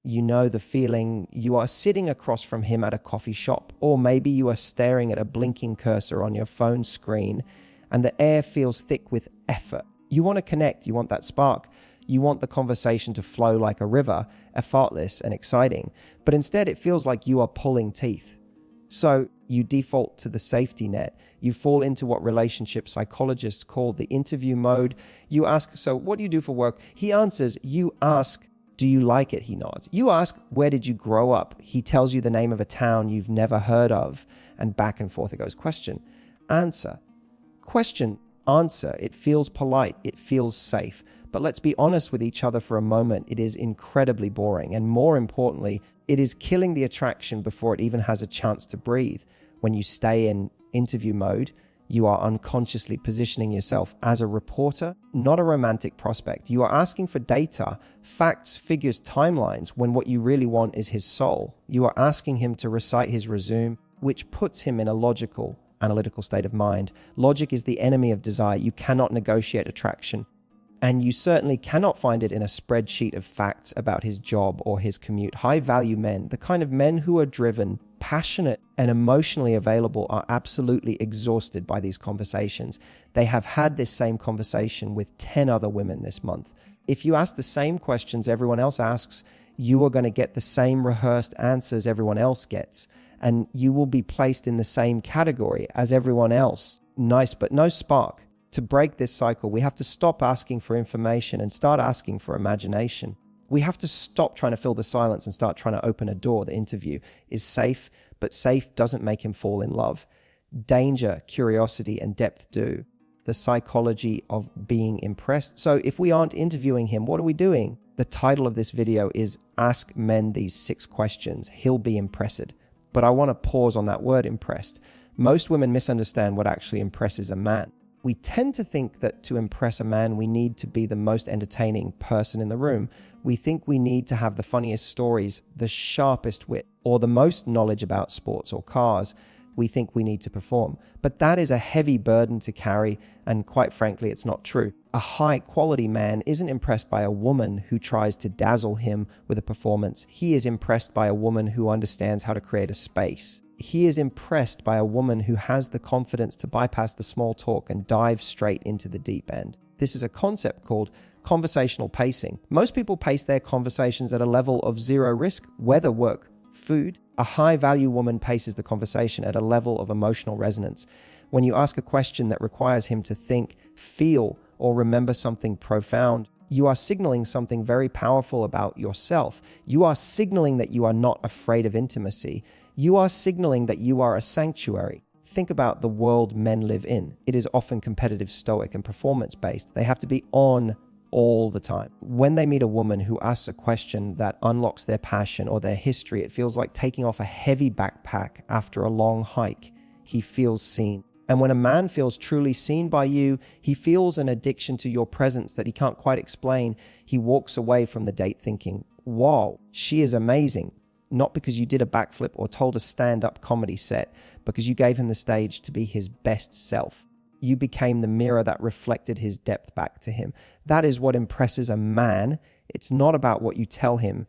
You know the feeling. You are sitting across from him at a coffee shop, or maybe you are staring at a blinking cursor on your phone screen, and the air feels thick with effort. You want to connect. You want that spark. You want the conversation to flow like a river, effortless and exciting. But instead, it feels like you are pulling teeth. So you default to the safety net. You fall into what relationship psychologists call the interview mode. You ask, so what do you do for work? He answers. You ask, do you like it? He nods. You ask, where did you grow up? He tells you the name of a town you've never heard of. And back and forth it goes. Question, answer, question, answer. It feels polite. It feels safe. But let's be honest with each other for a moment. It is incredibly boring. And more importantly, it is killing the attraction before it even has a chance to breathe. When you stay in interview mode, you are unconsciously positioning yourself as a reporter, not a romantic prospect. You are asking for data, facts, figures, timelines, when what you really want is his soul. You are asking him to recite his resume, which puts him in a logical, analytical state of mind. Logic is the enemy of desire. You cannot negotiate attraction. And you certainly cannot find it in a spreadsheet of facts about his job or his commute. High-value men, the kind of men who are driven, passionate, and emotionally available, are absolutely exhausted by these conversations. They have had this same conversation with 10 other women this month. If you ask the same questions everyone else asks, you are going to get the same rehearsed answers everyone else gets. And you will be placed in the same category as everyone else. Nice, but no spark. To break this cycle, we have to stop asking for information and start asking for imagination. We have to stop trying to fill the silence and start trying to open a door. The interview is safe, but safe doesn't make him fall in love. Danger, curiosity, and depth do. The psychology of being impressed. So if we aren't interviewing him, what are we doing? The title of this video is Ask Men These 6 Questions. He'll be impressed. But I want to pause on that word impressed. Most women misunderstand what actually impresses a man. We tend to think that to impress a man, we need to be the most entertaining person in the room. We think we need to have the funniest stories, the sharpest wit, or the most knowledge about sports or cars. We think we need to perform. But that is a heavy burden to carry, and quite frankly, it's not true. A high-quality man isn't impressed by a woman who tries to dazzle him with a performance. He is impressed by a woman who understands how to create a space. He is impressed by a woman who has the confidence to bypass the small talk and dive straight into the deep end. This is a concept called conversational pacing. Most people pace their conversations at a level of zero risk, whether work, food. A high-value woman paces the conversation at a level of emotional resonance. When you ask a question that requires him to think, feel, or remember something profound, you are signaling something very powerful about yourself. You are signaling that you are not afraid of intimacy. You are signaling that you are a sanctuary. Think about the world men live in. It is often competitive, stoic, and performance-based. They have to be on all the time. When they meet a woman who asks a question that unlocks their passion or their history, it feels like taking off a heavy backpack after a long hike. He feels seen. And when a man feels truly seen by you, he feels an addiction to your presence that he can't quite explain. He walks away from the date thinking, wow, she is amazing. Not because you did a backflip or told a stand-up comedy set, because you gave him the stage to be his best self. You became the mirror that reflected his depth back to him. That is what impresses a man. It's not about what you tell him.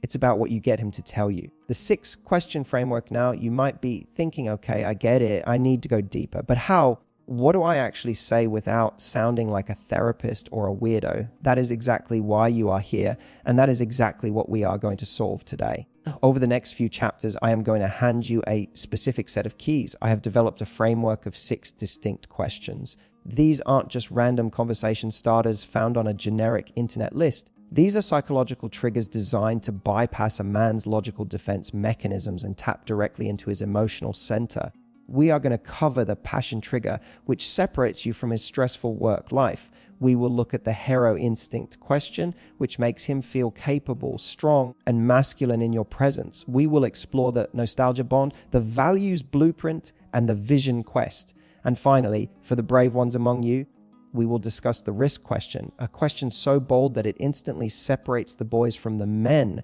It's about what you get him to tell you. The 6-question framework now, you might be thinking, okay, I get it. I need to go deeper. But how? What do I actually say without sounding like a therapist or a weirdo? That is exactly why you are here. And that is exactly what we are going to solve today. Over the next few chapters, I am going to hand you a specific set of keys. I have developed a framework of 6 distinct questions. These aren't just random conversation starters found on a generic internet list. These are psychological triggers designed to bypass a man's logical defense mechanisms and tap directly into his emotional center. We are going to cover the passion trigger, which separates you from his stressful work life. We will look at the hero instinct question, which makes him feel capable, strong, and masculine in your presence. We will explore the nostalgia bond, the values blueprint, and the vision quest. And finally, for the brave ones among you, we will discuss the risk question, a question so bold that it instantly separates the boys from the men.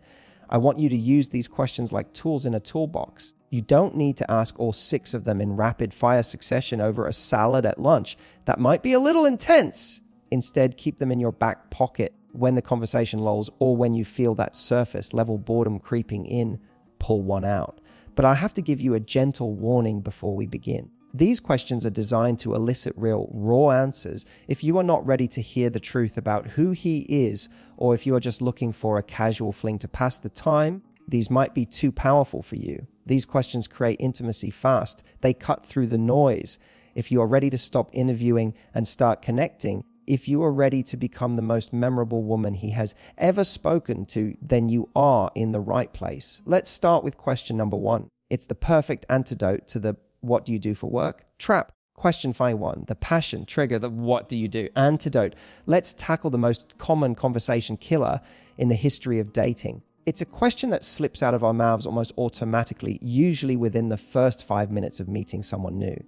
I want you to use these questions like tools in a toolbox. You don't need to ask all 6 of them in rapid fire succession over a salad at lunch. That might be a little intense. Instead, keep them in your back pocket When the conversation lulls, or when you feel that surface level boredom creeping in, pull one out. But I have to give you a gentle warning before we begin. These questions are designed to elicit real, raw answers. If you are not ready to hear the truth about who he is, or if you are just looking for a casual fling to pass the time, these might be too powerful for you. These questions create intimacy fast. They cut through the noise. If you are ready to stop interviewing and start connecting, if you are ready to become the most memorable woman he has ever spoken to, then you are in the right place. Let's start with question number 1. It's the perfect antidote to the "what do you do for work?" trap. Question 5-1, the passion trigger, the "what do you do?" antidote. Let's tackle the most common conversation killer in the history of dating. It's a question that slips out of our mouths almost automatically, usually within the first 5 minutes of meeting someone new.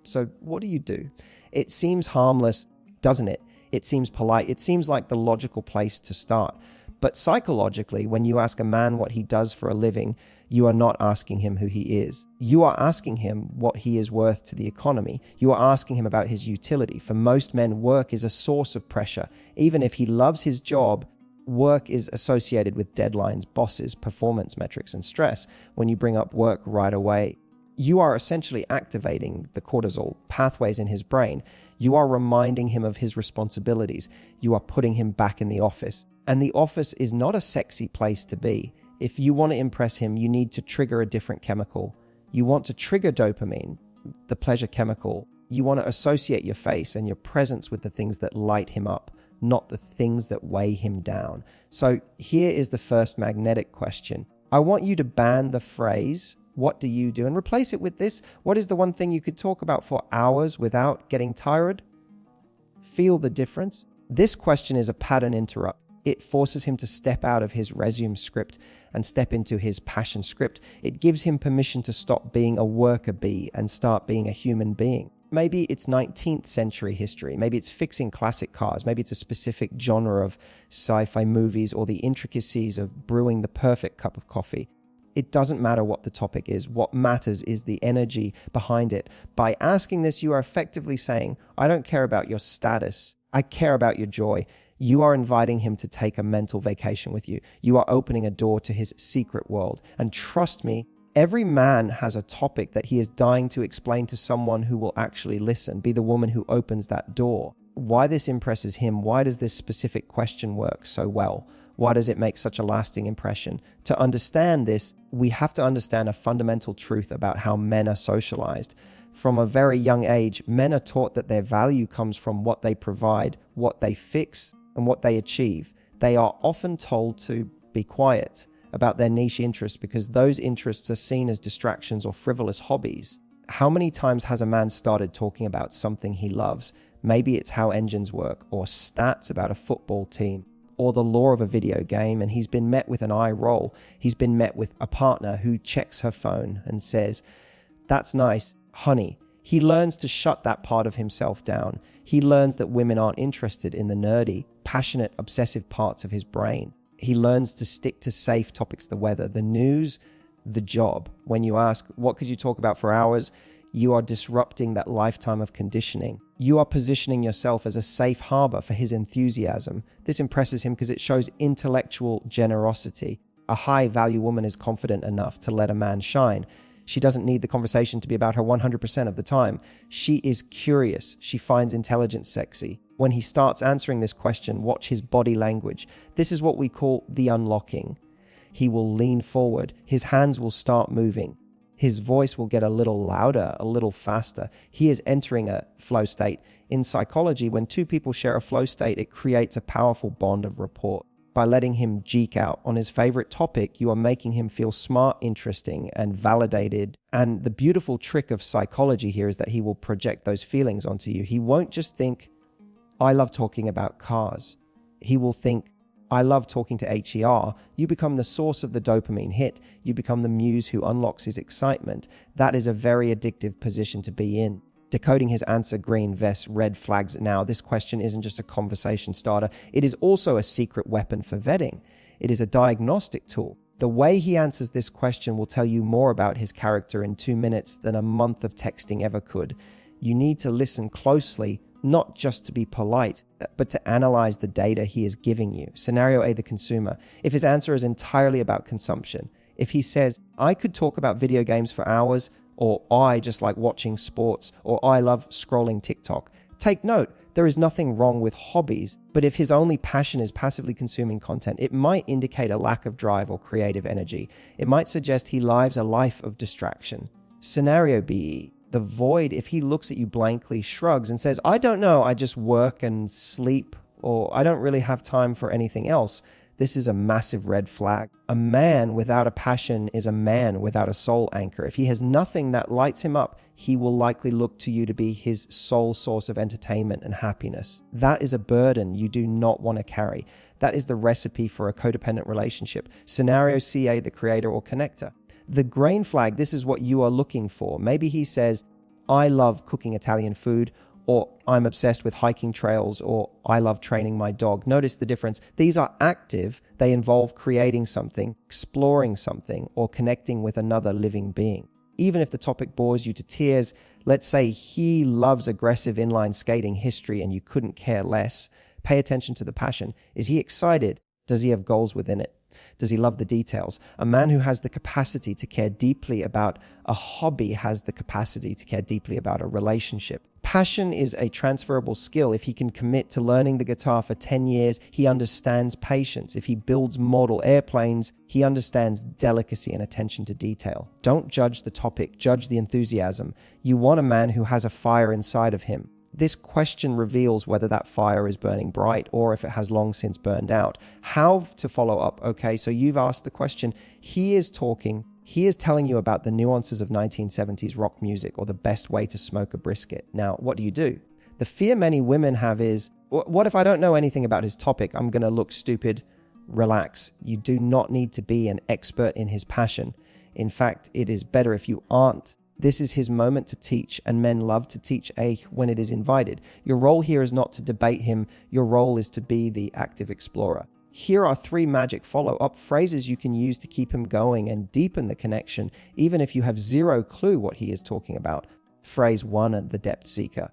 So what do you do? It seems harmless, doesn't it? It seems polite. It seems like the logical place to start. But psychologically, when you ask a man what he does for a living, you are not asking him who he is. You are asking him what he is worth to the economy. You are asking him about his utility. For most men, work is a source of pressure. Even if he loves his job, work is associated with deadlines, bosses, performance metrics, and stress. When you bring up work right away, you are essentially activating the cortisol pathways in his brain. You are reminding him of his responsibilities. You are putting him back in the office. And the office is not a sexy place to be. If you want to impress him, you need to trigger a different chemical. You want to trigger dopamine, the pleasure chemical. You want to associate your face and your presence with the things that light him up, not the things that weigh him down. So here is the first magnetic question. I want you to ban the phrase, "what do you do?" and replace it with this: what is the one thing you could talk about for hours without getting tired? Feel the difference? This question is a pattern interrupt. It forces him to step out of his resume script and step into his passion script. It gives him permission to stop being a worker bee and start being a human being. Maybe it's 19th century history. Maybe it's fixing classic cars. Maybe it's a specific genre of sci-fi movies or the intricacies of brewing the perfect cup of coffee. It doesn't matter what the topic is. What matters is the energy behind it. By asking this, you are effectively saying, I don't care about your status. I care about your joy. You are inviting him to take a mental vacation with you. You are opening a door to his secret world. And trust me, every man has a topic that he is dying to explain to someone who will actually listen, be the woman who opens that door. Why this impresses him? Why does this specific question work so well? Why does it make such a lasting impression? To understand this, we have to understand a fundamental truth about how men are socialized. From a very young age, men are taught that their value comes from what they provide, what they fix, and what they achieve. They are often told to be quiet about their niche interests because those interests are seen as distractions or frivolous hobbies. How many times has a man started talking about something he loves? Maybe it's how engines work, or stats about a football team, or the lore of a video game, and he's been met with an eye roll. He's been met with a partner who checks her phone and says, "That's nice, honey." He learns to shut that part of himself down. He learns that women aren't interested in the nerdy, passionate, obsessive parts of his brain. He learns to stick to safe topics: the weather, the news, the job. When you ask, what could you talk about for hours? You are disrupting that lifetime of conditioning. You are positioning yourself as a safe harbor for his enthusiasm. This impresses him because it shows intellectual generosity. A high-value woman is confident enough to let a man shine. She doesn't need the conversation to be about her 100% of the time. She is curious. She finds intelligence sexy. When he starts answering this question, watch his body language. This is what we call the unlocking. He will lean forward. His hands will start moving. His voice will get a little louder, a little faster. He is entering a flow state. In psychology, when two people share a flow state, it creates a powerful bond of rapport. By letting him geek out on his favorite topic, you are making him feel smart, interesting, and validated. And the beautiful trick of psychology here is that he will project those feelings onto you. He won't just think, I love talking about cars. He will think, I love talking to HER. You become the source of the dopamine hit. You become the muse who unlocks his excitement. That is a very addictive position to be in. Decoding his answer: green vest, red flags. Now, this question isn't just a conversation starter. It is also a secret weapon for vetting. It is a diagnostic tool. The way he answers this question will tell you more about his character in 2 minutes than a month of texting ever could. You need to listen closely, not just to be polite, but to analyze the data he is giving you. Scenario A, the consumer. If his answer is entirely about consumption, if he says, I could talk about video games for hours, or I just like watching sports, or I love scrolling TikTok, take note, there is nothing wrong with hobbies, but if his only passion is passively consuming content, it might indicate a lack of drive or creative energy. It might suggest he lives a life of distraction. Scenario B, the void. If he looks at you blankly, shrugs, and says, I don't know, I just work and sleep, or I don't really have time for anything else, this is a massive red flag. A man without a passion is a man without a soul anchor. If he has nothing that lights him up, he will likely look to you to be his sole source of entertainment and happiness. That is a burden you do not want to carry. That is the recipe for a codependent relationship. Scenario CA, the creator or connector. The grain flag, this is what you are looking for. Maybe he says, I love cooking Italian food, or I'm obsessed with hiking trails, or I love training my dog. Notice the difference. These are active. They involve creating something, exploring something, or connecting with another living being. Even if the topic bores you to tears, let's say he loves aggressive inline skating history and you couldn't care less. Pay attention to the passion. Is he excited? Does he have goals within it? Does he love the details? A man who has the capacity to care deeply about a hobby has the capacity to care deeply about a relationship. Passion is a transferable skill. If he can commit to learning the guitar for 10 years, he understands patience. If he builds model airplanes, he understands delicacy and attention to detail. Don't judge the topic, judge the enthusiasm. You want a man who has a fire inside of him. This question reveals whether that fire is burning bright or if it has long since burned out. How to follow up? Okay, so you've asked the question. He is talking. He is telling you about the nuances of 1970s rock music or the best way to smoke a brisket. Now, what do? The fear many women have is, what if I don't know anything about his topic? I'm going to look stupid. Relax. You do not need to be an expert in his passion. In fact, it is better if you aren't. This is his moment to teach, and men love to teach when it is invited. Your role here is not to debate him. Your role is to be the active explorer. Here are 3 magic follow-up phrases you can use to keep him going and deepen the connection, even if you have zero clue what he is talking about. Phrase 1, the depth seeker.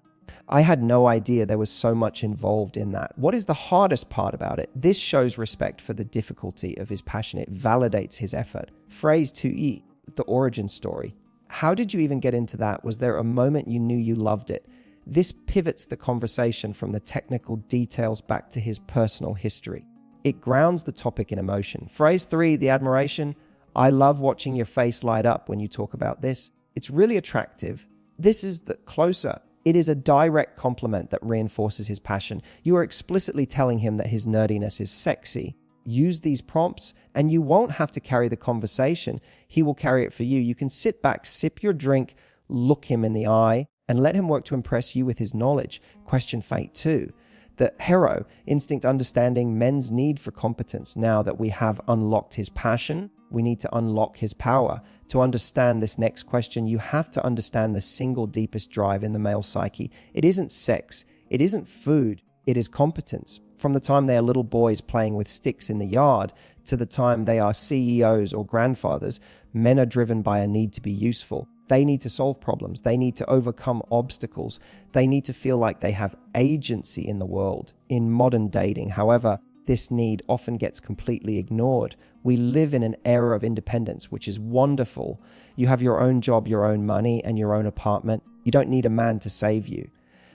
I had no idea there was so much involved in that. What is the hardest part about it? This shows respect for the difficulty of his passion. It validates his effort. Phrase 2E, the origin story. How did you even get into that? Was there a moment you knew you loved it? This pivots the conversation from the technical details back to his personal history. It grounds the topic in emotion. Phrase 3, the admiration. I love watching your face light up when you talk about this. It's really attractive. This is the closer. It is a direct compliment that reinforces his passion. You are explicitly telling him that his nerdiness is sexy. Use these prompts and you won't have to carry the conversation. He will carry it for you. You can sit back, sip your drink, look him in the eye, and let him work to impress you with his knowledge. Question fate 2. The hero, instinct understanding men's need for competence. Now that we have unlocked his passion, we need to unlock his power. To understand this next question, you have to understand the single deepest drive in the male psyche. It isn't sex. It isn't food. It is competence. From the time they are little boys playing with sticks in the yard to the time they are CEOs or grandfathers, men are driven by a need to be useful. They need to solve problems. They need to overcome obstacles. They need to feel like they have agency in the world. In modern dating, however, this need often gets completely ignored. We live in an era of independence, which is wonderful. You have your own job, your own money, and your own apartment. You don't need a man to save you.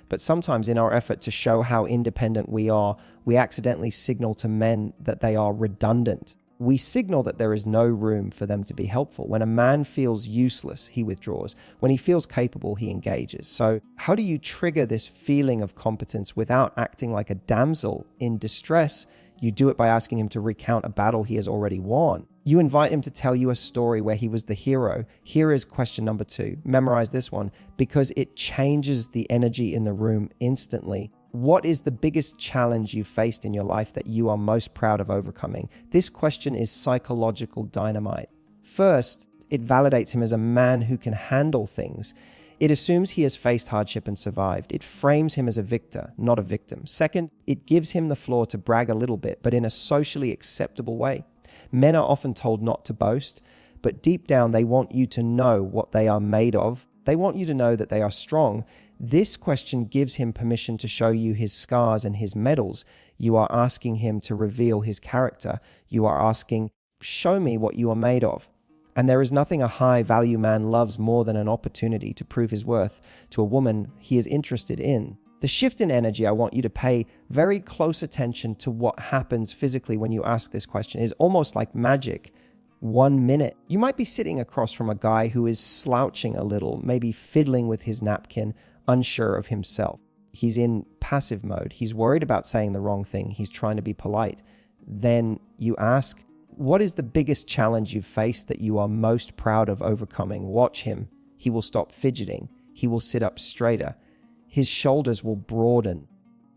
But sometimes in our effort to show how independent we are, we accidentally signal to men that they are redundant. We signal that there is no room for them to be helpful. When a man feels useless, he withdraws. When he feels capable, he engages. So how do you trigger this feeling of competence without acting like a damsel in distress? You do it by asking him to recount a battle he has already won. You invite him to tell you a story where he was the hero. Here is question number 2. Memorize this one because it changes the energy in the room instantly. What is the biggest challenge you faced in your life that you are most proud of overcoming? This question is psychological dynamite. First, it validates him as a man who can handle things. It assumes he has faced hardship and survived. It frames him as a victor, not a victim. Second, it gives him the floor to brag a little bit, but in a socially acceptable way. Men are often told not to boast, but deep down they want you to know what they are made of. They want you to know that they are strong, This question gives him permission to show you his scars and his medals. You are asking him to reveal his character. You are asking, show me what you are made of. And there is nothing a high-value man loves more than an opportunity to prove his worth to a woman he is interested in. The shift in energy, I want you to pay very close attention to what happens physically when you ask this question. It is almost like magic. 1 minute. You might be sitting across from a guy who is slouching a little, maybe fiddling with his napkin, unsure of himself. He's in passive mode. He's worried about saying the wrong thing. He's trying to be polite. Then you ask, what is the biggest challenge you've faced that you are most proud of overcoming? Watch him. He will stop fidgeting. He will sit up straighter. His shoulders will broaden.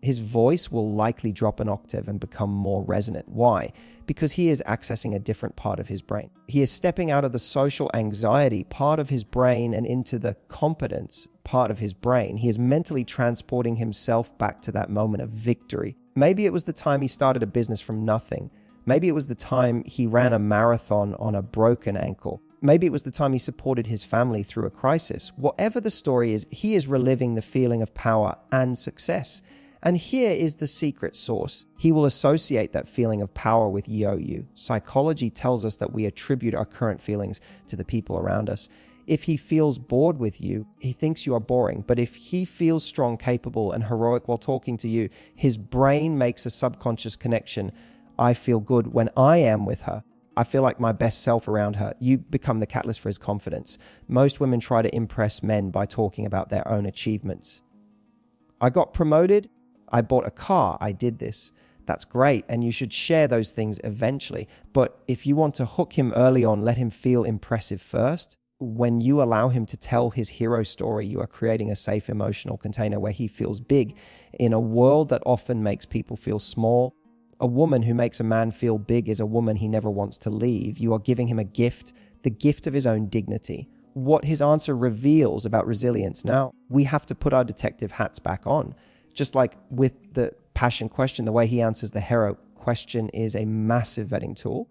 His voice will likely drop an octave and become more resonant. Why? Because he is accessing a different part of his brain. He is stepping out of the social anxiety part of his brain and into the competence part of his brain. He is mentally transporting himself back to that moment of victory. Maybe it was the time he started a business from nothing. Maybe it was the time he ran a marathon on a broken ankle. Maybe it was the time he supported his family through a crisis. Whatever the story is, he is reliving the feeling of power and success. And here is the secret sauce. He will associate that feeling of power with you. Psychology tells us that we attribute our current feelings to the people around us. If he feels bored with you, he thinks you are boring. But if he feels strong, capable, and heroic while talking to you, his brain makes a subconscious connection. I feel good when I am with her. I feel like my best self around her. You become the catalyst for his confidence. Most women try to impress men by talking about their own achievements. I got promoted. I bought a car. I did this. That's great. And you should share those things eventually. But if you want to hook him early on, let him feel impressive first. When you allow him to tell his hero story, you are creating a safe emotional container where he feels big in a world that often makes people feel small. A woman who makes a man feel big is a woman he never wants to leave. You are giving him a gift, the gift of his own dignity. What his answer reveals about resilience. Now, we have to put our detective hats back on. Just like with the passion question, the way he answers the hero question is a massive vetting tool.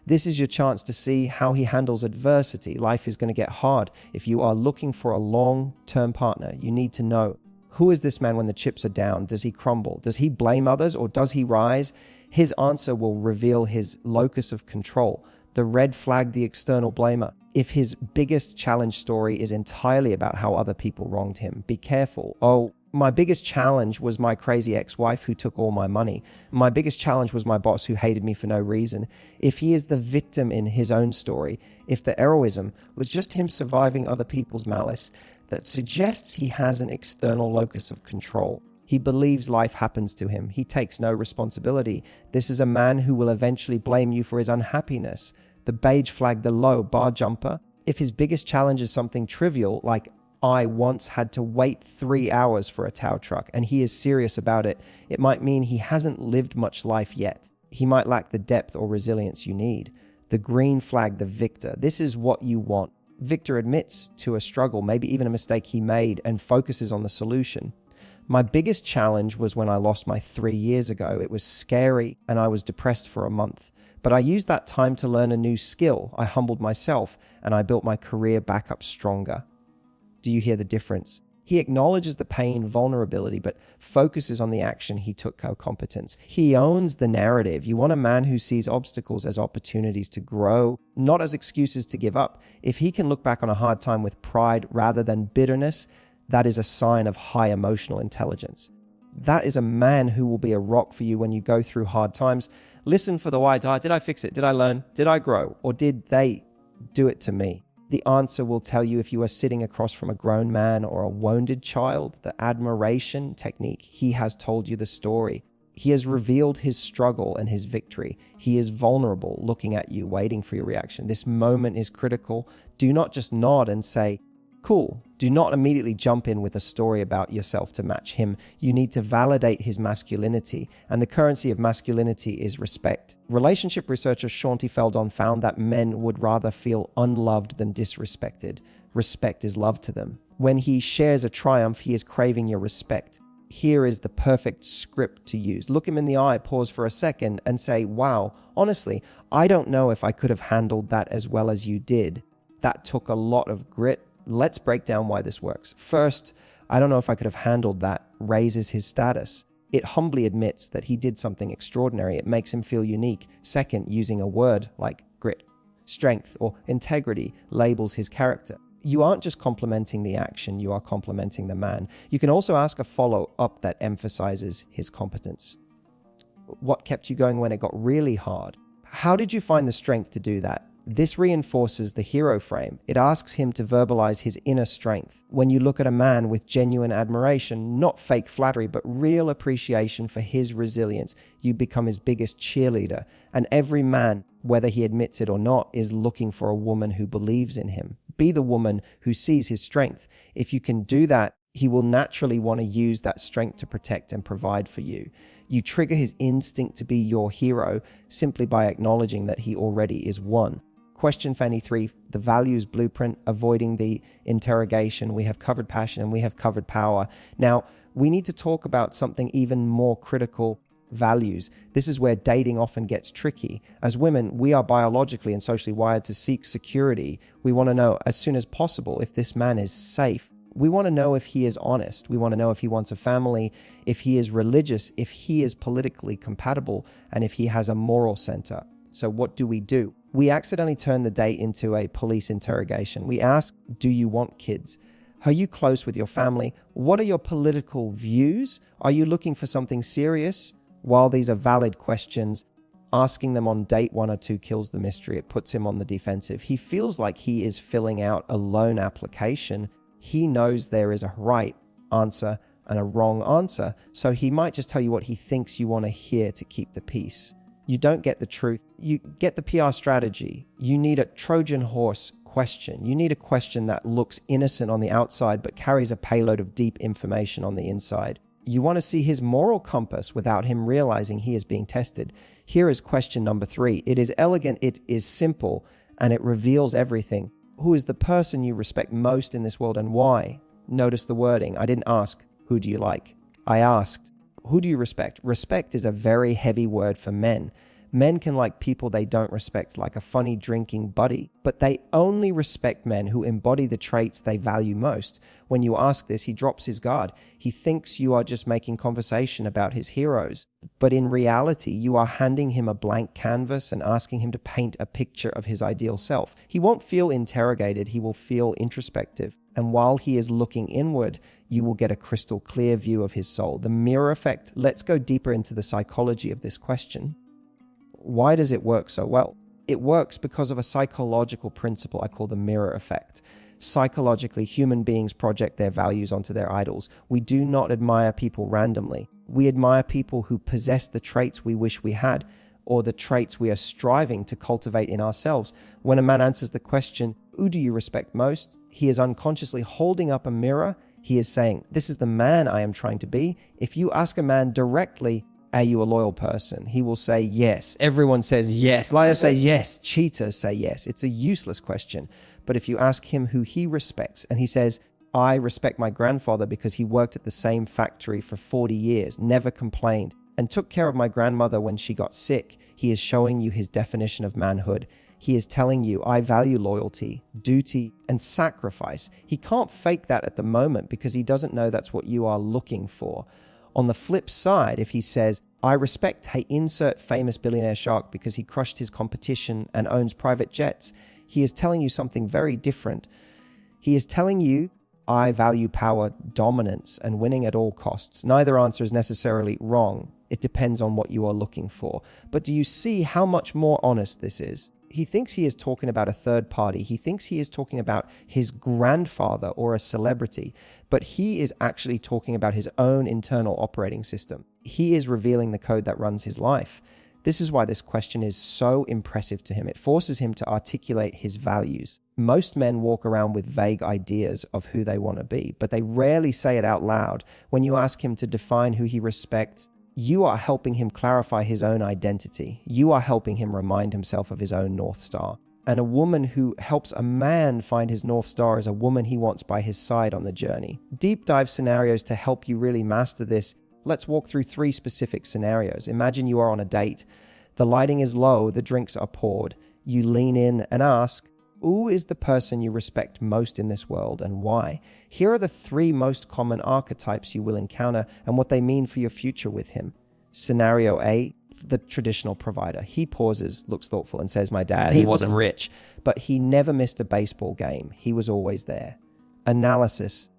This is your chance to see how he handles adversity. Life is going to get hard. If you are looking for a long-term partner, you need to know, who is this man when the chips are down? Does he crumble? Does he blame others or does he rise? His answer will reveal his locus of control, the red flag, the external blamer. If his biggest challenge story is entirely about how other people wronged him, be careful. Oh, my biggest challenge was my crazy ex-wife who took all my money. My biggest challenge was my boss who hated me for no reason. If he is the victim in his own story, if the heroism was just him surviving other people's malice, that suggests he has an external locus of control. He believes life happens to him. He takes no responsibility. This is a man who will eventually blame you for his unhappiness. The beige flag, the low bar jumper. If his biggest challenge is something trivial, like I once had to wait 3 hours for a tow truck, and he is serious about it, it might mean he hasn't lived much life yet. He might lack the depth or resilience you need. The green flag, the victor. This is what you want. Victor admits to a struggle, maybe even a mistake he made, and focuses on the solution. My biggest challenge was when I lost my 3 years ago. It was scary and I was depressed for a month. But I used that time to learn a new skill. I humbled myself and I built my career back up stronger. Do you hear the difference? He acknowledges the pain, vulnerability, but focuses on the action he took, co-competence. He owns the narrative. You want a man who sees obstacles as opportunities to grow, not as excuses to give up. If he can look back on a hard time with pride rather than bitterness, that is a sign of high emotional intelligence. That is a man who will be a rock for you when you go through hard times. Listen for the why. Did I fix it? Did I learn? Did I grow? Or did they do it to me? The answer will tell you if you are sitting across from a grown man or a wounded child. The admiration technique. He has told you the story. He has revealed his struggle and his victory. He is vulnerable, looking at you, waiting for your reaction. This moment is critical. Do not just nod and say, cool. Do not immediately jump in with a story about yourself to match him. You need to validate his masculinity, and the currency of masculinity is respect. Relationship researcher Shaunti Feldon found that men would rather feel unloved than disrespected. Respect is love to them. When he shares a triumph, he is craving your respect. Here is the perfect script to use. Look him in the eye, pause for a second, and say, wow, honestly, I don't know if I could have handled that as well as you did. That took a lot of grit. Let's break down why this works. First, I don't know if I could have handled that, raises his status. It humbly admits that he did something extraordinary. It makes him feel unique. Second, using a word like grit, strength, or integrity labels his character. You aren't just complimenting the action, you are complimenting the man. You can also ask a follow-up that emphasizes his competence. What kept you going when it got really hard? How did you find the strength to do that? This reinforces the hero frame. It asks him to verbalize his inner strength. When you look at a man with genuine admiration, not fake flattery, but real appreciation for his resilience, you become his biggest cheerleader. And every man, whether he admits it or not, is looking for a woman who believes in him. Be the woman who sees his strength. If you can do that, he will naturally want to use that strength to protect and provide for you. You trigger his instinct to be your hero simply by acknowledging that he already is one. Question Fanny 3, the values blueprint, avoiding the interrogation. We have covered passion and we have covered power. Now, we need to talk about something even more critical, values. This is where dating often gets tricky. As women, we are biologically and socially wired to seek security. We want to know as soon as possible if this man is safe. We want to know if he is honest. We want to know if he wants a family, if he is religious, if he is politically compatible, and if he has a moral center. So what do? We accidentally turn the date into a police interrogation. We ask, do you want kids? Are you close with your family? What are your political views? Are you looking for something serious? While these are valid questions, asking them on date 1 or 2 kills the mystery. It puts him on the defensive. He feels like he is filling out a loan application. He knows there is a right answer and a wrong answer, so he might just tell you what he thinks you want to hear to keep the peace. You don't get the truth. You get the PR strategy. You need a Trojan horse question. You need a question that looks innocent on the outside but carries a payload of deep information on the inside. You want to see his moral compass without him realizing he is being tested. Here is question number 3. It is elegant, it is simple, and it reveals everything. Who is the person you respect most in this world and why? Notice the wording. I didn't ask, who do you like? I asked, who do you respect? Respect is a very heavy word for men. Men can like people they don't respect, like a funny drinking buddy, but they only respect men who embody the traits they value most. When you ask this, he drops his guard. He thinks you are just making conversation about his heroes. But in reality, you are handing him a blank canvas and asking him to paint a picture of his ideal self. He won't feel interrogated, he will feel introspective. And while he is looking inward, you will get a crystal clear view of his soul. The mirror effect. Let's go deeper into the psychology of this question. Why does it work so well? It works because of a psychological principle I call the mirror effect. Psychologically, human beings project their values onto their idols. We do not admire people randomly. We admire people who possess the traits we wish we had, or the traits we are striving to cultivate in ourselves. When a man answers the question, who do you respect most? He is unconsciously holding up a mirror. He is saying, this is the man I am trying to be. If you ask a man directly, are you a loyal person? He will say yes. Everyone says yes. Liars say yes. Cheaters say yes. It's a useless question. But if you ask him who he respects, and he says, I respect my grandfather because he worked at the same factory for 40 years, never complained, and took care of my grandmother when she got sick, he is showing you his definition of manhood. He is telling you, I value loyalty, duty, and sacrifice. He can't fake that at the moment because he doesn't know that's what you are looking for. On the flip side, if he says, I respect, hey, insert famous billionaire shark because he crushed his competition and owns private jets, he is telling you something very different. He is telling you, I value power, dominance, and winning at all costs. Neither answer is necessarily wrong. It depends on what you are looking for. But do you see how much more honest this is? He thinks he is talking about a third party. He thinks he is talking about his grandfather or a celebrity, but he is actually talking about his own internal operating system. He is revealing the code that runs his life. This is why this question is so impressive to him. It forces him to articulate his values. Most men walk around with vague ideas of who they want to be, but they rarely say it out loud. When you ask him to define who he respects, you are helping him clarify his own identity. You are helping him remind himself of his own North Star. And a woman who helps a man find his North Star is a woman he wants by his side on the journey. Deep dive scenarios to help you really master this. Let's walk through 3 specific scenarios. Imagine you are on a date. The lighting is low, the drinks are poured. You lean in and ask, Who is the person you respect most in this world and why? Here are the 3 most common archetypes you will encounter and what they mean for your future with him. Scenario A, the traditional provider. He pauses, looks thoughtful, and says, my dad, he wasn't rich, but he never missed a baseball game. He was always there. Analysis.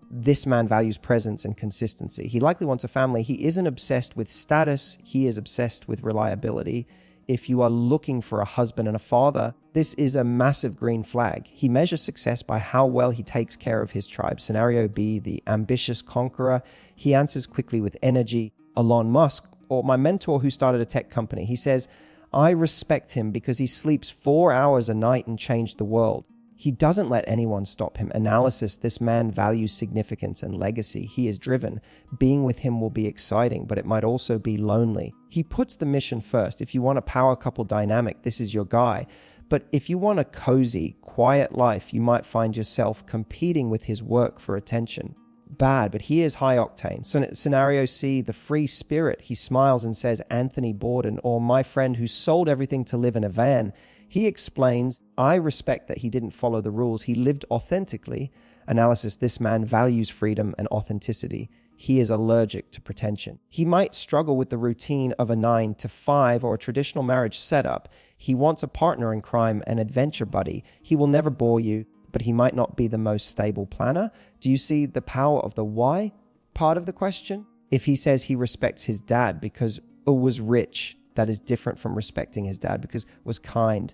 This man values presence and consistency. He likely wants a family. He isn't obsessed with status. He is obsessed with reliability. If you are looking for a husband and a father, this is a massive green flag. He measures success by how well he takes care of his tribe. Scenario B, the ambitious conqueror. He answers quickly with energy. Elon Musk, or my mentor who started a tech company, he says, I respect him because he sleeps 4 hours a night and changed the world. He doesn't let anyone stop him. Analysis, this man values significance and legacy. He is driven. Being with him will be exciting, but it might also be lonely. He puts the mission first. If you want a power couple dynamic, this is your guy. But if you want a cozy, quiet life, you might find yourself competing with his work for attention. Bad, but he is high octane. So scenario C, the free spirit. He smiles and says, Anthony Borden, or my friend who sold everything to live in a van. He explains, I respect that he didn't follow the rules. He lived authentically. Analysis, this man values freedom and authenticity. He is allergic to pretension. He might struggle with the routine of a 9 to 5 or a traditional marriage setup. He wants a partner in crime, an adventure buddy. He will never bore you, but he might not be the most stable planner. Do you see the power of the why part of the question? If he says he respects his dad because it was rich, that is different from respecting his dad because was kind.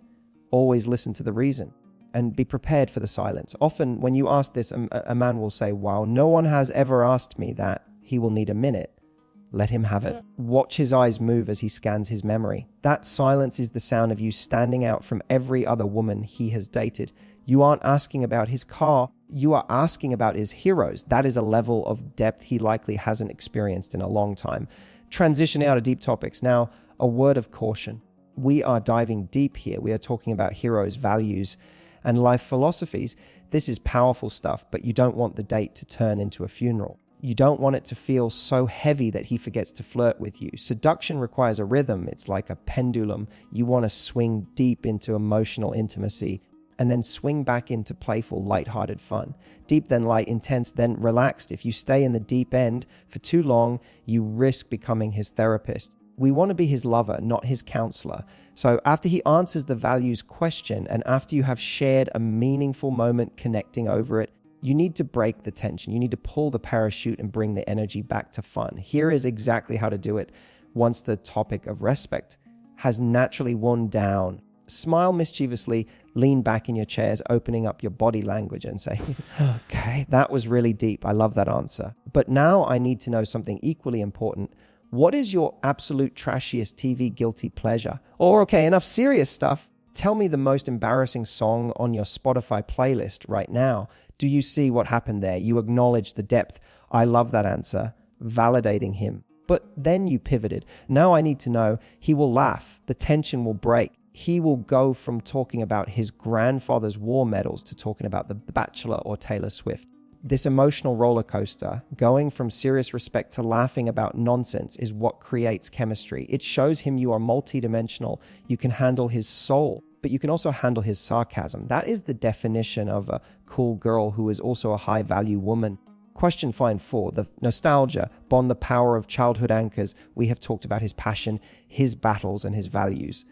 Always listen to the reason and be prepared for the silence. Often when you ask this, a man will say, wow, no one has ever asked me that. He will need a minute. Let him have it. Watch his eyes move as he scans his memory. That silence is the sound of you standing out from every other woman he has dated. You aren't asking about his car. You are asking about his heroes. That is a level of depth he likely hasn't experienced in a long time. Transitioning out of deep topics. Now, a word of caution. We are diving deep here. We are talking about heroes, values, and life philosophies. This is powerful stuff, but you don't want the date to turn into a funeral. You don't want it to feel so heavy that he forgets to flirt with you. Seduction requires a rhythm. It's like a pendulum. You want to swing deep into emotional intimacy and then swing back into playful, lighthearted fun. Deep, then light, intense, then relaxed. If you stay in the deep end for too long, you risk becoming his therapist. We want to be his lover, not his counselor. So after he answers the values question and after you have shared a meaningful moment connecting over it, you need to break the tension. You need to pull the parachute and bring the energy back to fun. Here is exactly how to do it once the topic of respect has naturally worn down. Smile mischievously, lean back in your chairs, opening up your body language and say, okay, that was really deep. I love that answer. But now I need to know something equally important. What is your absolute trashiest TV guilty pleasure? Or okay, enough serious stuff. Tell me the most embarrassing song on your Spotify playlist right now. Do you see what happened there? You acknowledge the depth. I love that answer. Validating him. But then you pivoted. Now I need to know. He will laugh. The tension will break. He will go from talking about his grandfather's war medals to talking about The Bachelor or Taylor Swift. This emotional roller coaster, going from serious respect to laughing about nonsense, is what creates chemistry. It shows him you are multidimensional. You can handle his soul, but you can also handle his sarcasm. That is the definition of a cool girl who is also a high-value woman. Question find 4, the nostalgia, bond the power of childhood anchors. We have talked about his passion, his battles, and his values.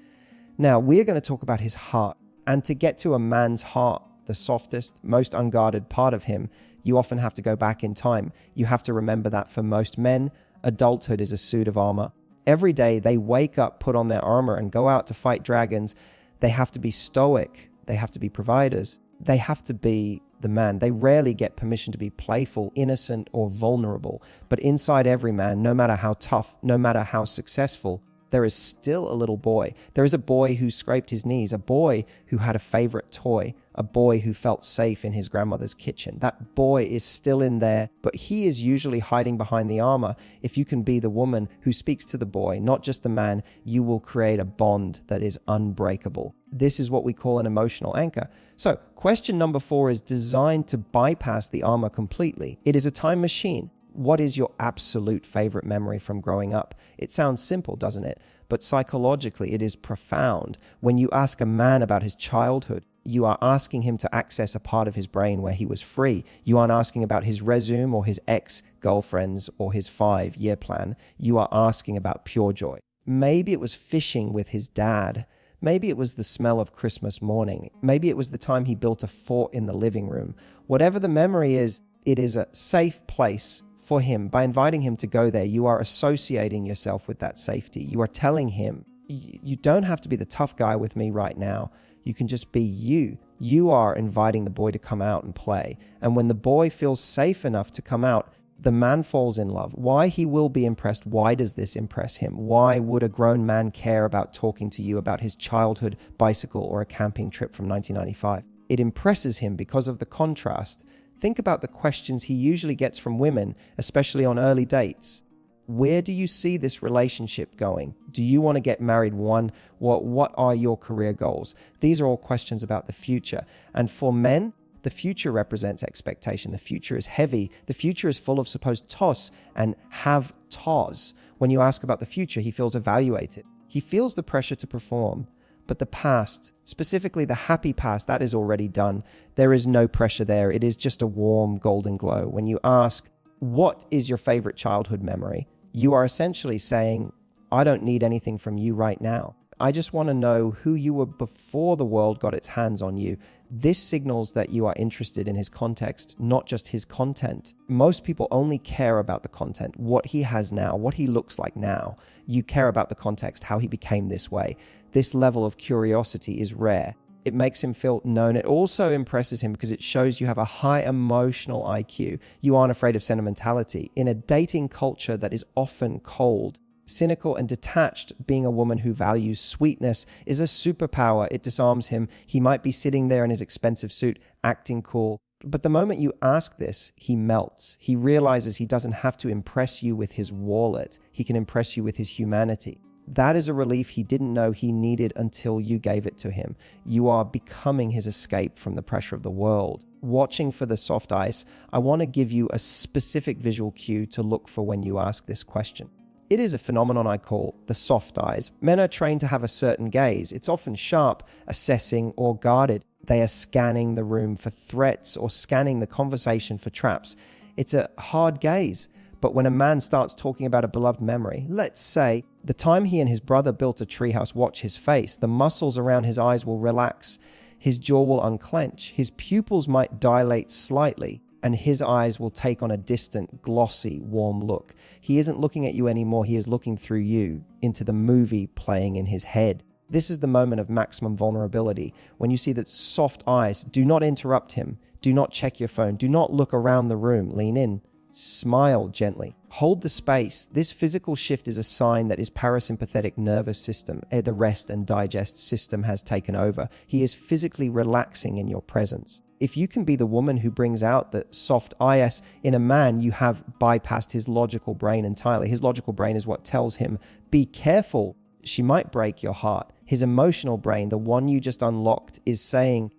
Now, we're going to talk about his heart. And to get to a man's heart, the softest, most unguarded part of him, you often have to go back in time. You have to remember that for most men, adulthood is a suit of armor. Every day they wake up, put on their armor, and go out to fight dragons. They have to be stoic. They have to be providers. They have to be the man. They rarely get permission to be playful, innocent, or vulnerable. But inside every man, no matter how tough, no matter how successful, there is still a little boy. There is a boy who scraped his knees, a boy who had a favorite toy, a boy who felt safe in his grandmother's kitchen. That boy is still in there, but he is usually hiding behind the armor. If you can be the woman who speaks to the boy, not just the man, you will create a bond that is unbreakable. This is what we call an emotional anchor. So, question number 4 is designed to bypass the armor completely. It is a time machine. What is your absolute favorite memory from growing up? It sounds simple, doesn't it? But psychologically, it is profound. When you ask a man about his childhood, You are asking him to access a part of his brain where he was free. You aren't asking about his resume or his ex-girlfriends or his 5-year plan. You are asking about pure joy. Maybe it was fishing with his dad. Maybe it was the smell of Christmas morning. Maybe it was the time he built a fort in the living room. Whatever the memory is, it is a safe place for him. By inviting him to go there, you are associating yourself with that safety. You are telling him, you don't have to be the tough guy with me right now. You can just be you. You are inviting the boy to come out and play. And when the boy feels safe enough to come out, the man falls in love. Why he will be impressed? Why does this impress him? Why would a grown man care about talking to you about his childhood bicycle or a camping trip from 1995? It impresses him because of the contrast. Think about the questions he usually gets from women, especially on early dates. Where do you see this relationship going? Do you want to get married? What are your career goals? These are all questions about the future. And for men, the future represents expectation. The future is heavy. The future is full of supposed toss and have tos. When you ask about the future, he feels evaluated. He feels the pressure to perform. But the past, specifically the happy past, that is already done. There is no pressure there. It is just a warm golden glow. When you ask, what is your favorite childhood memory? You are essentially saying, I don't need anything from you right now. I just want to know who you were before the world got its hands on you. This signals that you are interested in his context, not just his content. Most people only care about the content, what he has now, what he looks like now. You care about the context, how he became this way. This level of curiosity is rare. It makes him feel known. It also impresses him because it shows you have a high emotional IQ. You aren't afraid of sentimentality. In a dating culture that is often cold, cynical and detached, being a woman who values sweetness is a superpower. It disarms him. He might be sitting there in his expensive suit, acting cool. But the moment you ask this, he melts. He realizes he doesn't have to impress you with his wallet. He can impress you with his humanity. That is a relief he didn't know he needed until you gave it to him. You are becoming his escape from the pressure of the world. Watching for the soft ice, I want to give you a specific visual cue to look for when you ask this question. It is a phenomenon I call the soft eyes. Men are trained to have a certain gaze. It's often sharp, assessing, or guarded. They are scanning the room for threats or scanning the conversation for traps. It's a hard gaze. But when a man starts talking about a beloved memory, let's say the time he and his brother built a treehouse, watch his face. The muscles around his eyes will relax. His jaw will unclench. His pupils might dilate slightly, and his eyes will take on a distant, glossy, warm look. He isn't looking at you anymore. He is looking through you into the movie playing in his head. This is the moment of maximum vulnerability. When you see the soft eyes, do not interrupt him. Do not check your phone. Do not look around the room. Lean in. Smile gently. Hold the space. This physical shift is a sign that his parasympathetic nervous system, the rest and digest system, has taken over. He is physically relaxing in your presence. If you can be the woman who brings out the soft IS in a man, you have bypassed his logical brain entirely. His logical brain is what tells him, be careful, she might break your heart. His emotional brain, the one you just unlocked, is saying,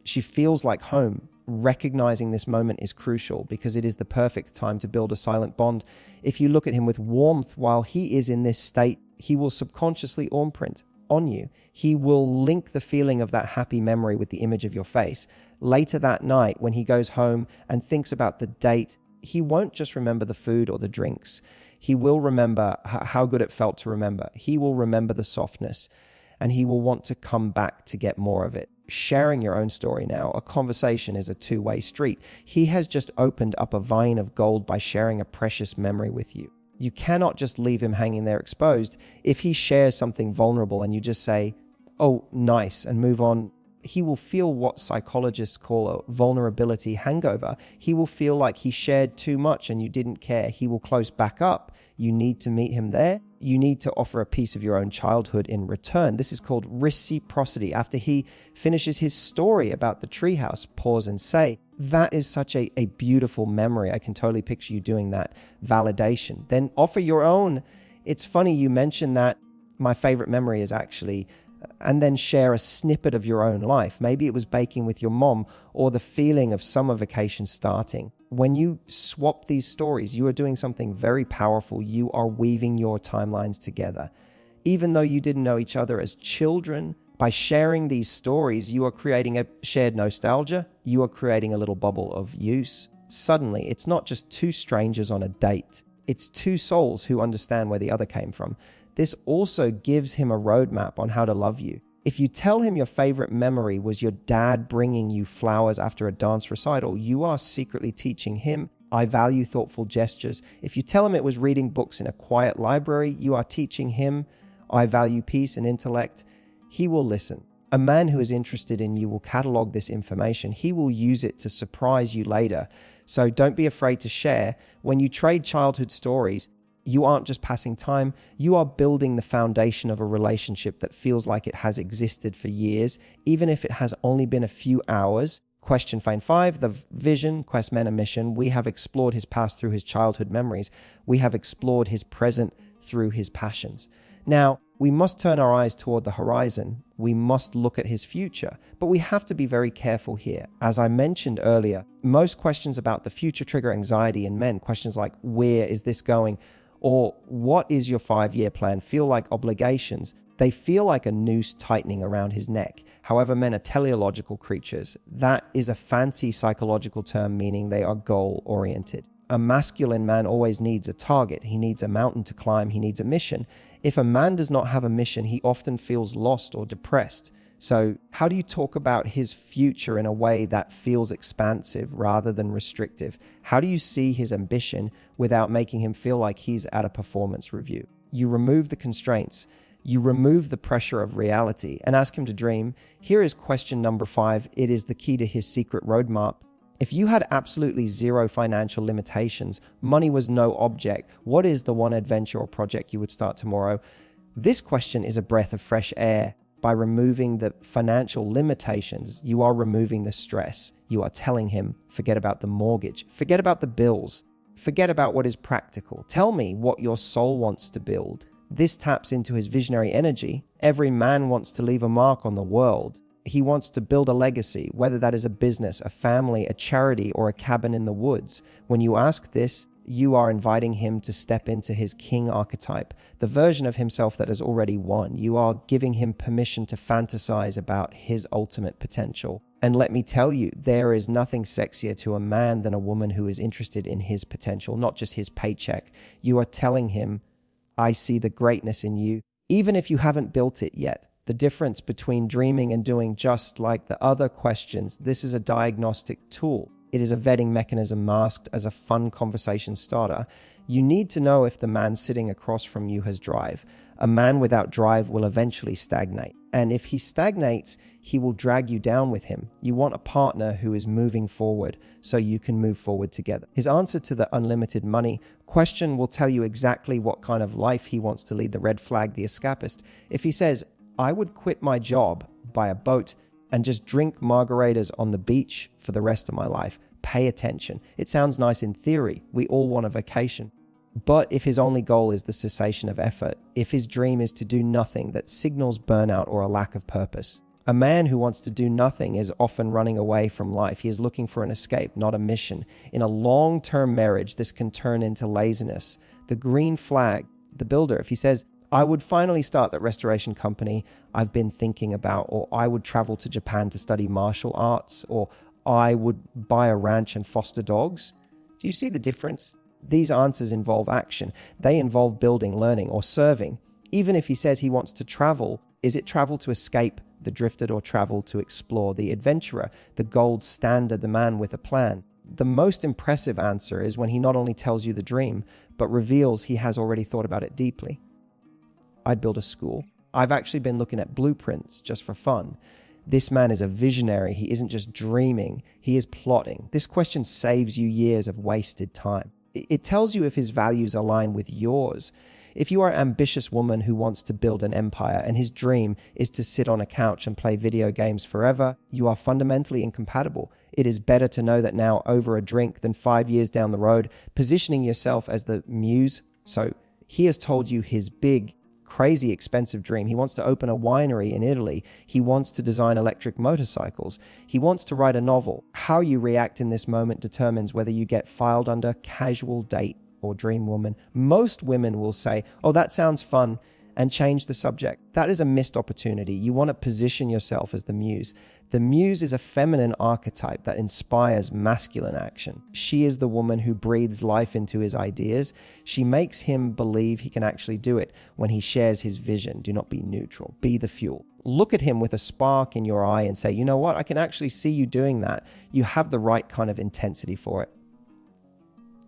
she feels like home. Recognizing this moment is crucial because it is the perfect time to build a silent bond. If you look at him with warmth while he is in this state, he will subconsciously imprint on you. He will link the feeling of that happy memory with the image of your face. Later that night, when he goes home and thinks about the date, he won't just remember the food or the drinks. He will remember how good it felt to remember. He will remember the softness, and he will want to come back to get more of it. Sharing your own story now. A conversation is a two-way street. He has just opened up a vein of gold by sharing a precious memory with you. You cannot just leave him hanging there exposed. If he shares something vulnerable and you just say, oh, nice, and move on, he will feel what psychologists call a vulnerability hangover. He will feel like he shared too much and you didn't care. He will close back up. You need to meet him there. You need to offer a piece of your own childhood in return. This is called reciprocity. After he finishes his story about the treehouse, pause and say, that is such a beautiful memory. I can totally picture you doing that validation. Then offer your own. It's funny you mentioned that my favorite memory is actually, and then share a snippet of your own life. Maybe it was baking with your mom or the feeling of summer vacation starting. When you swap these stories, you are doing something very powerful. You are weaving your timelines together. Even though you didn't know each other as children, By sharing these stories, you are creating a shared nostalgia. You are creating a little bubble of use. Suddenly, it's not just two strangers on a date. It's two souls who understand where the other came from. This also gives him a roadmap on how to love you. If you tell him your favorite memory was your dad bringing you flowers after a dance recital, you are secretly teaching him, I value thoughtful gestures. If you tell him it was reading books in a quiet library, you are teaching him, I value peace and intellect. He will listen. A man who is interested in you will catalog this information. He will use it to surprise you later. So don't be afraid to share. When you trade childhood stories, you aren't just passing time, you are building the foundation of a relationship that feels like it has existed for years, even if it has only been a few hours. Question Fane 5, the vision, quest, men, and mission. We have explored his past through his childhood memories. We have explored his present through his passions. Now, we must turn our eyes toward the horizon. We must look at his future, but we have to be very careful here. As I mentioned earlier, most questions about the future trigger anxiety in men. Questions like, where is this going? Or what is your 5-year plan? Feel like obligations. They feel like a noose tightening around his neck. However, men are teleological creatures. That is a fancy psychological term meaning they are goal-oriented. A masculine man always needs a target. He needs a mountain to climb. He needs a mission. If a man does not have a mission, he often feels lost or depressed. So how do you talk about his future in a way that feels expansive rather than restrictive? How do you see his ambition without making him feel like he's at a performance review? You remove the constraints. You remove the pressure of reality and ask him to dream. Here is question number 5. It is the key to his secret roadmap. If you had absolutely zero financial limitations, money was no object, what is the one adventure or project you would start tomorrow? This question is a breath of fresh air. By removing the financial limitations, you are removing the stress. You are telling him, forget about the mortgage, forget about the bills, forget about what is practical. Tell me what your soul wants to build. This taps into his visionary energy. Every man wants to leave a mark on the world. He wants to build a legacy, whether that is a business, a family, a charity, or a cabin in the woods. When you ask this, you are inviting him to step into his king archetype, the version of himself that has already won. You are giving him permission to fantasize about his ultimate potential. And let me tell you, there is nothing sexier to a man than a woman who is interested in his potential, not just his paycheck. You are telling him, I see the greatness in you, even if you haven't built it yet. The difference between dreaming and doing, just like the other questions, this is a diagnostic tool. It is a vetting mechanism masked as a fun conversation starter. You need to know if the man sitting across from you has drive. A man without drive will eventually stagnate. And if he stagnates, he will drag you down with him. You want a partner who is moving forward so you can move forward together. His answer to the unlimited money question will tell you exactly what kind of life he wants to lead. The red flag, the escapist. If he says, I would quit my job, buy a boat, and just drink margaritas on the beach for the rest of my life, pay attention. It sounds nice in theory. We all want a vacation. But if his only goal is the cessation of effort, if his dream is to do nothing, that signals burnout or a lack of purpose. A man who wants to do nothing is often running away from life. He is looking for an escape, not a mission. In a long-term marriage, this can turn into laziness. The green flag, the builder, if he says, I would finally start that restoration company I've been thinking about, or I would travel to Japan to study martial arts, or I would buy a ranch and foster dogs. Do you see the difference? These answers involve action. They involve building, learning, or serving. Even if he says he wants to travel, is it travel to escape the drifted or travel to explore the adventurer, the gold standard, the man with a plan? The most impressive answer is when he not only tells you the dream, but reveals he has already thought about it deeply. I'd build a school. I've actually been looking at blueprints just for fun. This man is a visionary. He isn't just dreaming, he is plotting. This question saves you years of wasted time. It tells you if his values align with yours. If you are an ambitious woman who wants to build an empire and his dream is to sit on a couch and play video games forever, you are fundamentally incompatible. It is better to know that now over a drink than 5 years down the road, positioning yourself as the muse. So he has told you his big, crazy expensive dream. He wants to open a winery in Italy. He wants to design electric motorcycles. He wants to write a novel. How you react in this moment determines whether you get filed under casual date or dream woman. Most women will say, oh, that sounds fun. and change the subject. That is a missed opportunity. You want to position yourself as the muse. The muse is a feminine archetype that inspires masculine action. She is the woman who breathes life into his ideas. She makes him believe he can actually do it when he shares his vision. Do not be neutral. Be the fuel. Look at him with a spark in your eye and say, you know what? I can actually see you doing that. You have the right kind of intensity for it.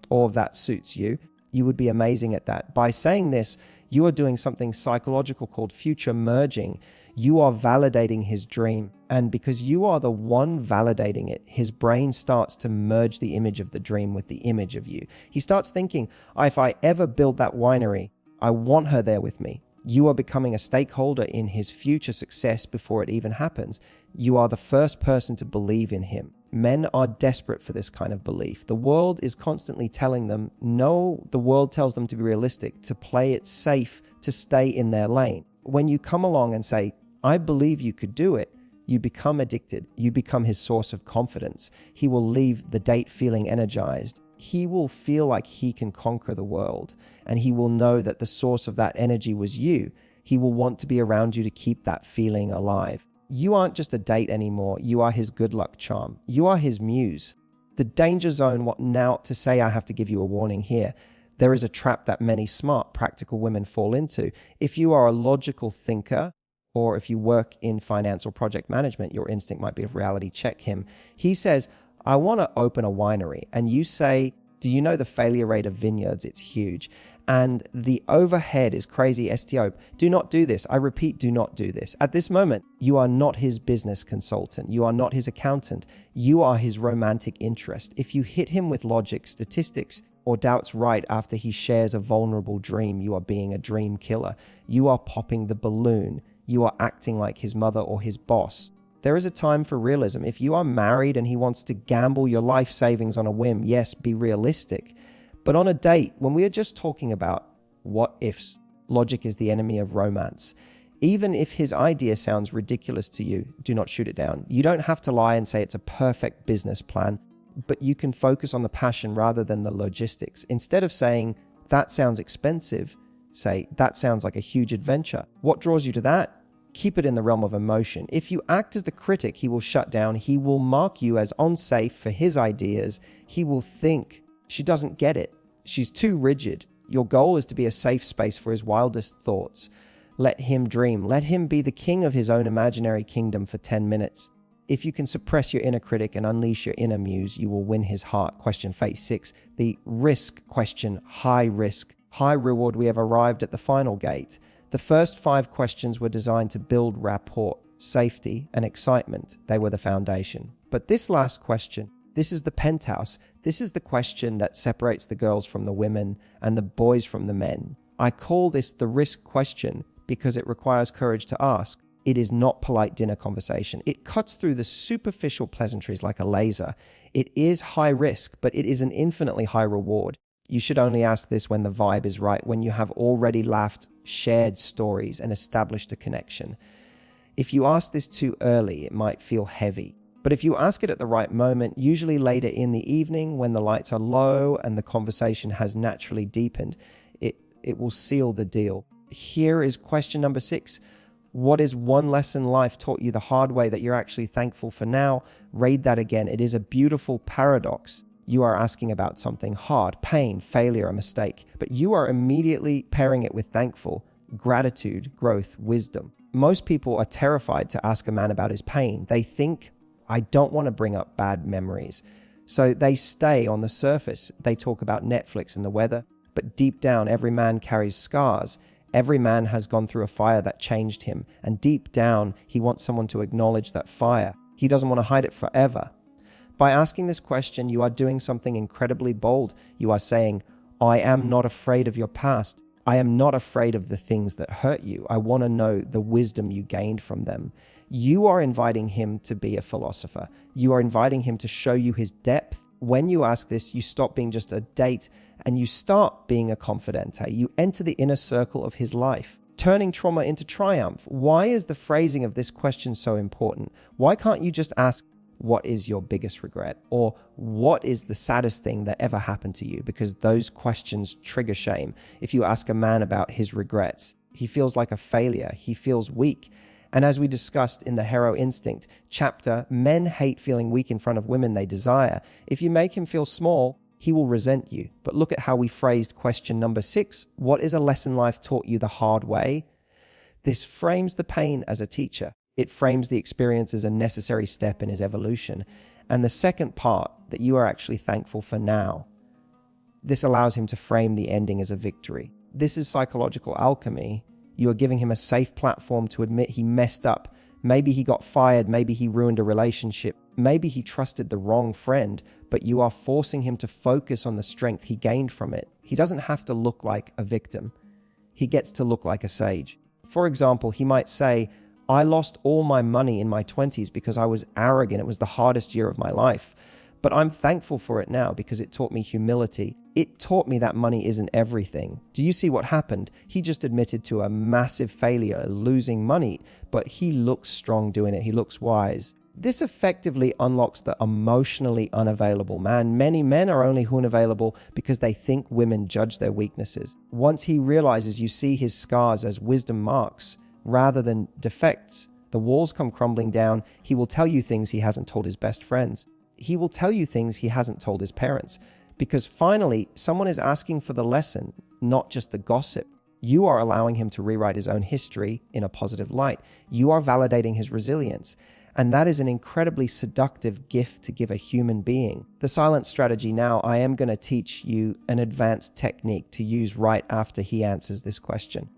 Or if that suits you, you would be amazing at that. By saying this, you are doing something psychological called future merging. You are validating his dream. And because you are the one validating it, his brain starts to merge the image of the dream with the image of you. He starts thinking, if I ever build that winery, I want her there with me. You are becoming a stakeholder in his future success before it even happens. You are the first person to believe in him. Men are desperate for this kind of belief. The world is constantly telling them, no, the world tells them to be realistic, to play it safe, to stay in their lane. When you come along and say, I believe you could do it, you become addicted. You become his source of confidence. He will leave the date feeling energized. He will feel like he can conquer the world, and he will know that the source of that energy was you. He will want to be around you to keep that feeling alive. You aren't just a date anymore. You are his good luck charm. You are his muse. The danger zone, what now to say, I have to give you a warning here. There is a trap that many smart, practical women fall into. If you are a logical thinker, or if you work in finance or project management, your instinct might be of reality check him. He says, I want to open a winery. And you say, do you know the failure rate of vineyards? It's huge. And the overhead is crazy. STO. Do not do this. I repeat, do not do this. At this moment, you are not his business consultant. You are not his accountant. You are his romantic interest. If you hit him with logic, statistics, or doubts right after he shares a vulnerable dream, you are being a dream killer. You are popping the balloon. You are acting like his mother or his boss. There is a time for realism. If you are married and he wants to gamble your life savings on a whim, yes, be realistic. But on a date, when we are just talking about what ifs, logic is the enemy of romance. Even if his idea sounds ridiculous to you, do not shoot it down. You don't have to lie and say it's a perfect business plan, but you can focus on the passion rather than the logistics. Instead of saying, that sounds expensive, say, that sounds like a huge adventure. What draws you to that? Keep it in the realm of emotion. If you act as the critic, he will shut down. He will mark you as unsafe for his ideas. He will think, she doesn't get it. She's too rigid. Your goal is to be a safe space for his wildest thoughts. Let him dream. Let him be the king of his own imaginary kingdom for 10 minutes. If you can suppress your inner critic and unleash your inner muse, you will win his heart. Question phase 6, the risk question, high risk, high reward. We have arrived at the final gate. The first 5 questions were designed to build rapport, safety, and excitement. They were the foundation. But this last question, this is the penthouse. This is the question that separates the girls from the women and the boys from the men. I call this the risk question because it requires courage to ask. It is not polite dinner conversation. It cuts through the superficial pleasantries like a laser. It is high risk, but it is an infinitely high reward. You should only ask this when the vibe is right, when you have already laughed, shared stories, and established a connection. If you ask this too early, it might feel heavy. But if you ask it at the right moment, usually later in the evening when the lights are low and the conversation has naturally deepened, it will seal the deal. Here is question number 6. What is one lesson life taught you the hard way that you're actually thankful for now? Read that again. It is a beautiful paradox. You are asking about something hard, pain, failure, a mistake, but you are immediately pairing it with thankful, gratitude, growth, wisdom. Most people are terrified to ask a man about his pain. They think, I don't want to bring up bad memories. So they stay on the surface. They talk about Netflix and the weather, but deep down, every man carries scars. Every man has gone through a fire that changed him, and deep down, he wants someone to acknowledge that fire. He doesn't want to hide it forever. By asking this question, you are doing something incredibly bold. You are saying, I am not afraid of your past. I am not afraid of the things that hurt you. I want to know the wisdom you gained from them. You are inviting him to be a philosopher. You are inviting him to show you his depth. When you ask this, you stop being just a date and you start being a confidante. You enter the inner circle of his life, turning trauma into triumph. Why is the phrasing of this question so important? Why can't you just ask, what is your biggest regret? Or what is the saddest thing that ever happened to you? Because those questions trigger shame. If you ask a man about his regrets, He feels like a failure. He feels weak. And as we discussed in the Hero Instinct chapter, men hate feeling weak in front of women they desire. If you make him feel small, he will resent you. But look at how we phrased question number 6. What is a lesson life taught you the hard way? This frames the pain as a teacher. It frames the experience as a necessary step in his evolution. And the second part, that you are actually thankful for now. This allows him to frame the ending as a victory. This is psychological alchemy. You are giving him a safe platform to admit he messed up. Maybe he got fired. Maybe he ruined a relationship. Maybe he trusted the wrong friend, but you are forcing him to focus on the strength he gained from it. He doesn't have to look like a victim. He gets to look like a sage. For example, he might say, I lost all my money in my 20s because I was arrogant. It was the hardest year of my life. But I'm thankful for it now because it taught me humility. It taught me that money isn't everything. Do you see what happened? He just admitted to a massive failure, losing money, but he looks strong doing it. He looks wise. This effectively unlocks the emotionally unavailable man. Many men are only unavailable because they think women judge their weaknesses. Once he realizes you see his scars as wisdom marks rather than defects, the walls come crumbling down. He will tell you things he hasn't told his best friends. He will tell you things he hasn't told his parents. Because finally, someone is asking for the lesson, not just the gossip. You are allowing him to rewrite his own history in a positive light. You are validating his resilience. And that is an incredibly seductive gift to give a human being. The silent strategy now, I am going to teach you an advanced technique to use right after he answers this question.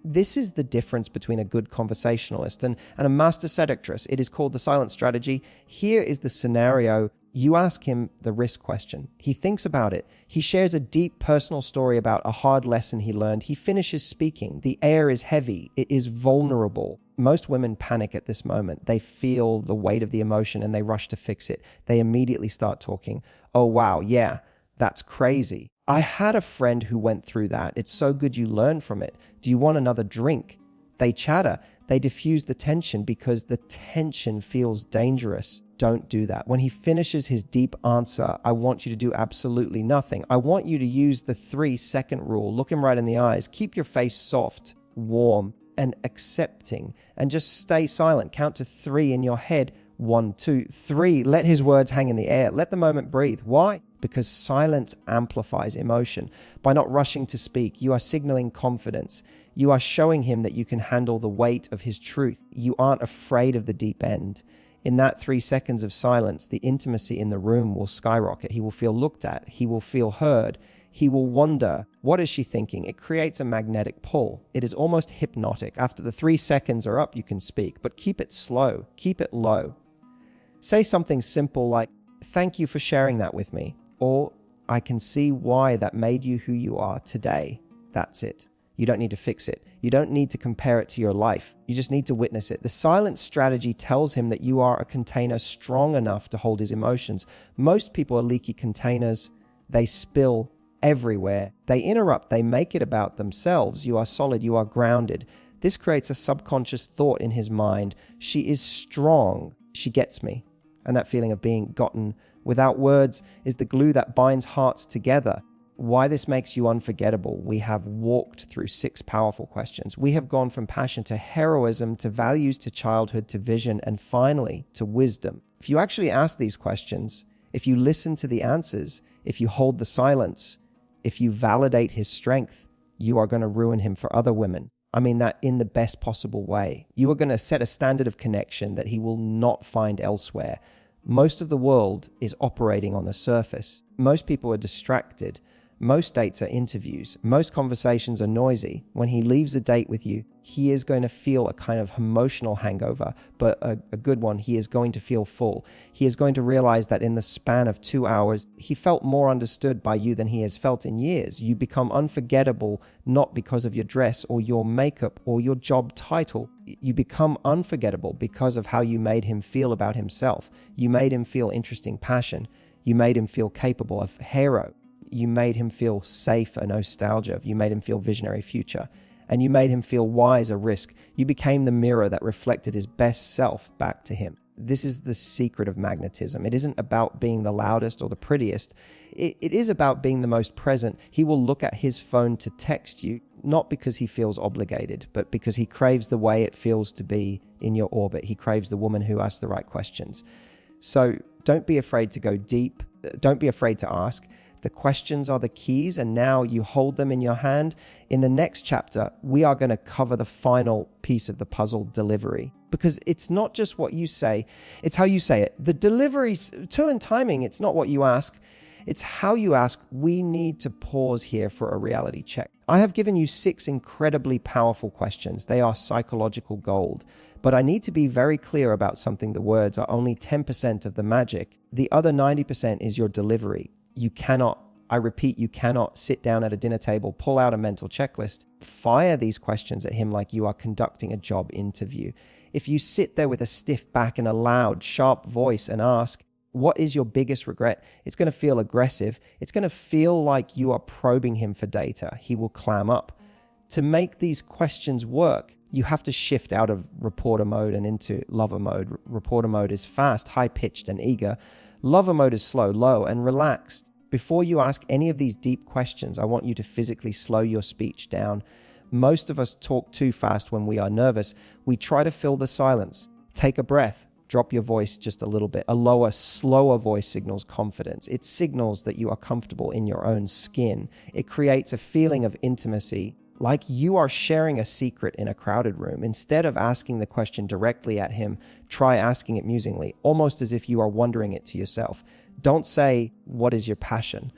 This is the difference between a good conversationalist and a master seductress. It is called the silent strategy. Here is the scenario. You ask him the risk question. He thinks about it. He shares a deep personal story about a hard lesson he learned. He finishes speaking. The air is heavy. It is vulnerable. Most women panic at this moment. They feel the weight of the emotion and they rush to fix it. They immediately start talking. Oh, wow. Yeah, that's crazy. I had a friend who went through that. It's so good you learn from it. Do you want another drink? They chatter. They diffuse the tension because the tension feels dangerous. Don't do that. When he finishes his deep answer, I want you to do absolutely nothing. I want you to use the 3-second rule. Look him right in the eyes. Keep your face soft, warm, and accepting. And just stay silent. Count to 3 in your head. 1, 2, 3. Let his words hang in the air. Let the moment breathe. Why? Because silence amplifies emotion. By not rushing to speak, you are signaling confidence. You are showing him that you can handle the weight of his truth. You aren't afraid of the deep end. In that 3 seconds of silence, the intimacy in the room will skyrocket. He will feel looked at. He will feel heard. He will wonder, what is she thinking? It creates a magnetic pull. It is almost hypnotic. After the 3 seconds are up, you can speak, but keep it slow. Keep it low. Say something simple like, thank you for sharing that with me. Or, I can see why that made you who you are today. That's it. You don't need to fix it. You don't need to compare it to your life. You just need to witness it. The silent strategy tells him that you are a container strong enough to hold his emotions. Most people are leaky containers. They spill everywhere. They interrupt. They make it about themselves. You are solid. You are grounded. This creates a subconscious thought in his mind. She is strong. She gets me. And that feeling of being gotten without words is the glue that binds hearts together. Why this makes you unforgettable. We have walked through 6 powerful questions. We have gone from passion to heroism, to values, to childhood, to vision, and finally to wisdom. If you actually ask these questions, if you listen to the answers, if you hold the silence, if you validate his strength, you are going to ruin him for other women. I mean that in the best possible way. You are going to set a standard of connection that he will not find elsewhere. Most of the world is operating on the surface. Most people are distracted. Most dates are interviews. Most conversations are noisy. When he leaves a date with you, he is going to feel a kind of emotional hangover, but a good one. He is going to feel full. He is going to realize that in the span of 2 hours, he felt more understood by you than he has felt in years. You become unforgettable, not because of your dress or your makeup or your job title. You become unforgettable because of how you made him feel about himself. You made him feel interesting passion. You made him feel capable of hero. You made him feel safe, a nostalgia. You made him feel visionary future. And you made him feel wise, a risk. You became the mirror that reflected his best self back to him. This is the secret of magnetism. It isn't about being the loudest or the prettiest. It is about being the most present. He will look at his phone to text you, not because he feels obligated, but because he craves the way it feels to be in your orbit. He craves the woman who asks the right questions. So don't be afraid to go deep. Don't be afraid to ask. The questions are the keys, and now you hold them in your hand. In the next chapter, we are going to cover the final piece of the puzzle, delivery. Because it's not just what you say, it's how you say it. The delivery, tone and timing, it's not what you ask, it's how you ask. We need to pause here for a reality check. I have given you 6 incredibly powerful questions. They are psychological gold. But I need to be very clear about something. The words are only 10% of the magic. The other 90% is your delivery. You cannot, I repeat, you cannot sit down at a dinner table, pull out a mental checklist, fire these questions at him like you are conducting a job interview. If you sit there with a stiff back and a loud, sharp voice and ask, what is your biggest regret? It's going to feel aggressive. It's going to feel like you are probing him for data. He will clam up. To make these questions work, you have to shift out of reporter mode and into lover mode. Reporter mode is fast, high-pitched, and eager. Lover mode is slow, low, and relaxed. Before you ask any of these deep questions, I want you to physically slow your speech down. Most of us talk too fast when we are nervous. We try to fill the silence. Take a breath. Drop your voice just a little bit. A lower, slower voice signals confidence. It signals that you are comfortable in your own skin. It creates a feeling of intimacy, like you are sharing a secret in a crowded room. Instead of asking the question directly at him, try asking it musingly, almost as if you are wondering it to yourself. Don't say, what is your passion?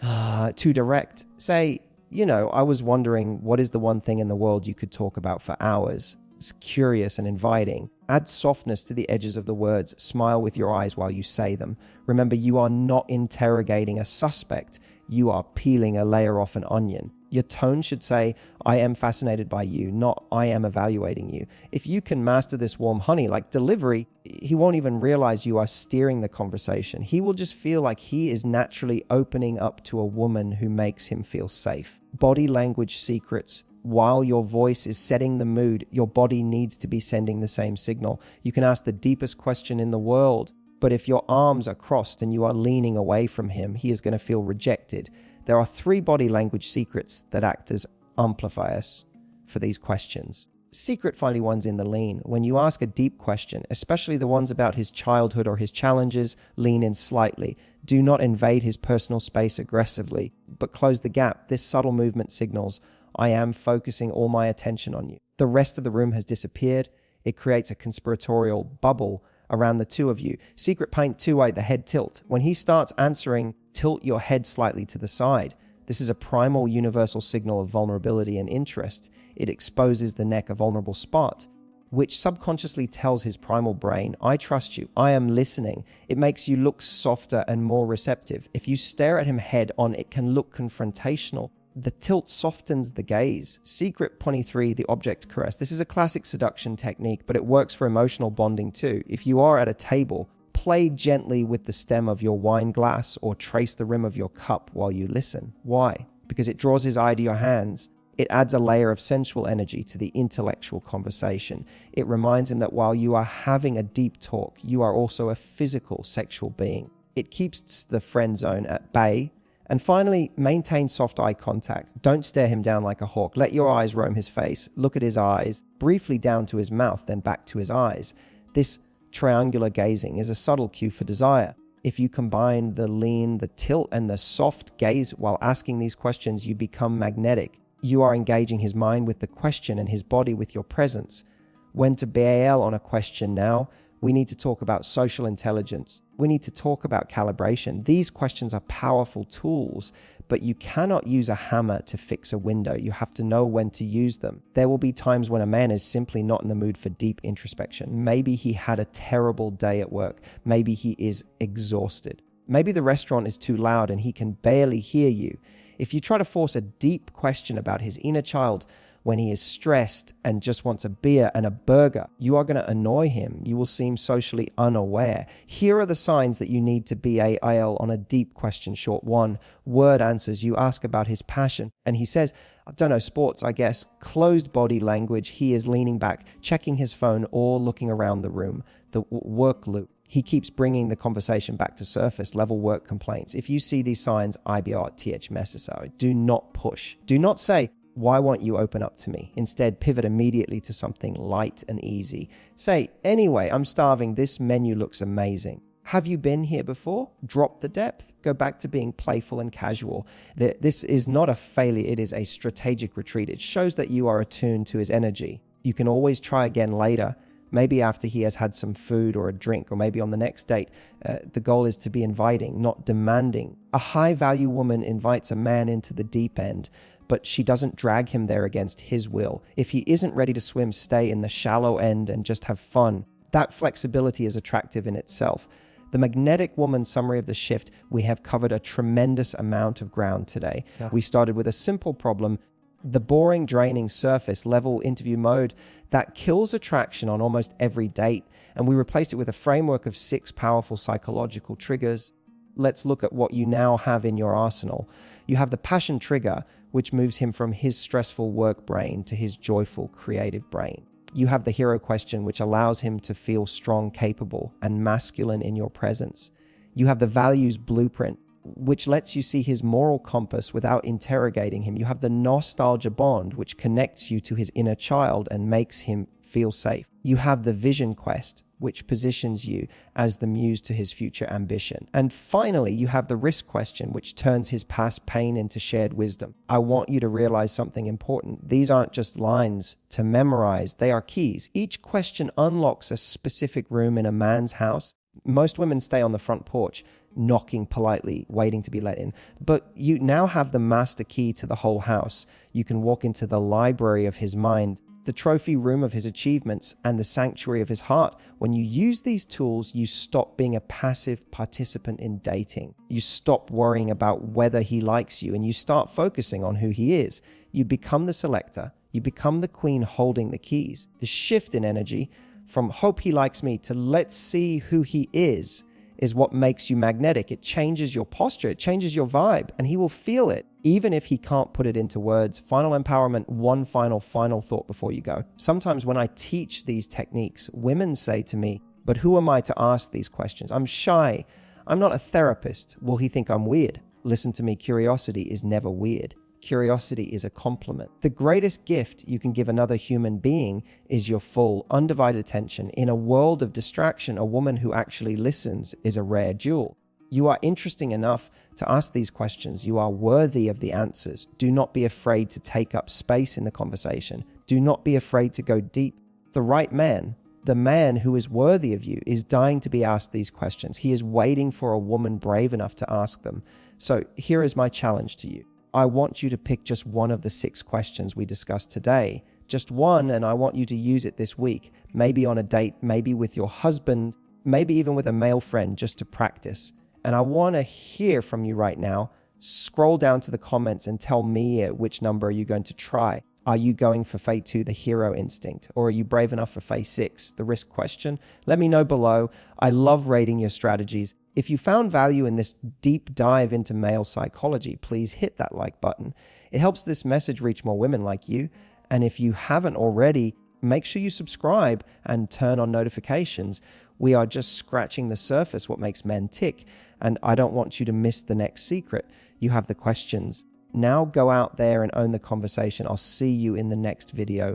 Too direct. Say, I was wondering, what is the one thing in the world you could talk about for hours? It's curious and inviting. Add softness to the edges of the words. Smile with your eyes while you say them. Remember, you are not interrogating a suspect. You are peeling a layer off an onion. Your tone should say, I am fascinated by you, not I am evaluating you. If you can master this warm honey, like delivery, he won't even realize you are steering the conversation. He will just feel like he is naturally opening up to a woman who makes him feel safe. Body language secrets. While your voice is setting the mood, your body needs to be sending the same signal. You can ask the deepest question in the world, but if your arms are crossed and you are leaning away from him, he is going to feel rejected. There are 3 body language secrets that act as amplifiers for these questions. Secret finally one's in the lean. When you ask a deep question, especially the ones about his childhood or his challenges, lean in slightly. Do not invade his personal space aggressively, but close the gap. This subtle movement signals, I am focusing all my attention on you. The rest of the room has disappeared. It creates a conspiratorial bubble around the two of you. Secret paint 2-way, the head tilt. When he starts answering, tilt your head slightly to the side. This is a primal universal signal of vulnerability and interest. It exposes the neck, a vulnerable spot, which subconsciously tells his primal brain, I trust you, I am listening. It makes you look softer and more receptive. If you stare at him head on, it can look confrontational. The tilt softens the gaze. Secret 23, the object caress. This is a classic seduction technique, but it works for emotional bonding too. If you are at a table, play gently with the stem of your wine glass or trace the rim of your cup while you listen. Why? Because it draws his eye to your hands. It adds a layer of sensual energy to the intellectual conversation. It reminds him that while you are having a deep talk, you are also a physical sexual being. It keeps the friend zone at bay. And finally, maintain soft eye contact. Don't stare him down like a hawk. Let your eyes roam his face. Look at his eyes, briefly down to his mouth, then back to his eyes. This triangular gazing is a subtle cue for desire. If you combine the lean, the tilt, and the soft gaze while asking these questions, you become magnetic. You are engaging his mind with the question and his body with your presence. When to bail on a question now, we need to talk about social intelligence. We need to talk about calibration. These questions are powerful tools, but you cannot use a hammer to fix a window. You have to know when to use them. There will be times when a man is simply not in the mood for deep introspection. Maybe he had a terrible day at work. Maybe he is exhausted. Maybe the restaurant is too loud and he can barely hear you. If you try to force a deep question about his inner child, when he is stressed and just wants a beer and a burger, you are going to annoy him. You will seem socially unaware. Here are the signs that you need to BAIL on a deep question. Short 1, word answers. You ask about his passion and he says, I don't know, sports, I guess. Closed body language. He is leaning back, checking his phone or looking around the room. The work loop. He keeps bringing the conversation back to surface level work complaints. If you see these signs, IBR, necessary. Do not push. Do not say, why won't you open up to me? Instead, pivot immediately to something light and easy. Say, anyway, I'm starving. This menu looks amazing. Have you been here before? Drop the depth. Go back to being playful and casual. This is not a failure. It is a strategic retreat. It shows that you are attuned to his energy. You can always try again later. Maybe after he has had some food or a drink, or maybe on the next date. The goal is to be inviting, not demanding. A high-value woman invites a man into the deep end, but she doesn't drag him there against his will. If he isn't ready to swim, stay in the shallow end and just have fun. That flexibility is attractive in itself. The magnetic woman summary of the shift, we have covered a tremendous amount of ground today. Yeah. We started with a simple problem, the boring, draining surface level interview mode that kills attraction on almost every date. And we replaced it with a framework of 6 powerful psychological triggers. Let's look at what you now have in your arsenal. You have the passion trigger, which moves him from his stressful work brain to his joyful, creative brain. You have the hero question, which allows him to feel strong, capable, and masculine in your presence. You have the values blueprint, which lets you see his moral compass without interrogating him. You have the nostalgia bond, which connects you to his inner child and makes him feel safe. You have the vision quest, which positions you as the muse to his future ambition. And finally, you have the risk question, which turns his past pain into shared wisdom. I want you to realize something important. These aren't just lines to memorize, they are keys. Each question unlocks a specific room in a man's house. Most women stay on the front porch, knocking politely, waiting to be let in. But you now have the master key to the whole house. You can walk into the library of his mind, the trophy room of his achievements, and the sanctuary of his heart. When you use these tools, you stop being a passive participant in dating. You stop worrying about whether he likes you, and you start focusing on who he is. You become the selector. You become the queen holding the keys. The shift in energy from hope he likes me to let's see who he is what makes you magnetic. It changes your posture, it changes your vibe, and he will feel it, even if he can't put it into words. Final empowerment, one final thought before you go. Sometimes when I teach these techniques, women say to me, but who am I to ask these questions? I'm shy. I'm not a therapist. Will he think I'm weird? Listen to me, curiosity is never weird. Curiosity is a compliment. The greatest gift you can give another human being is your full, undivided attention. In a world of distraction, a woman who actually listens is a rare jewel. You are interesting enough to ask these questions. You are worthy of the answers. Do not be afraid to take up space in the conversation. Do not be afraid to go deep. The right man, the man who is worthy of you, is dying to be asked these questions. He is waiting for a woman brave enough to ask them. So here is my challenge to you. I want you to pick just one of the 6 questions we discussed today. Just one, and I want you to use it this week. Maybe on a date, maybe with your husband, maybe even with a male friend, just to practice. And I want to hear from you right now. Scroll down to the comments and tell me which number are you going to try. Are you going for phase 2, the hero instinct? Or are you brave enough for phase 6, the risk question? Let me know below. I love rating your strategies. If you found value in this deep dive into male psychology, please hit that like button. It helps this message reach more women like you. And if you haven't already, make sure you subscribe and turn on notifications. We are just scratching the surface, what makes men tick. And I don't want you to miss the next secret. You have the questions. Now go out there and own the conversation. I'll see you in the next video.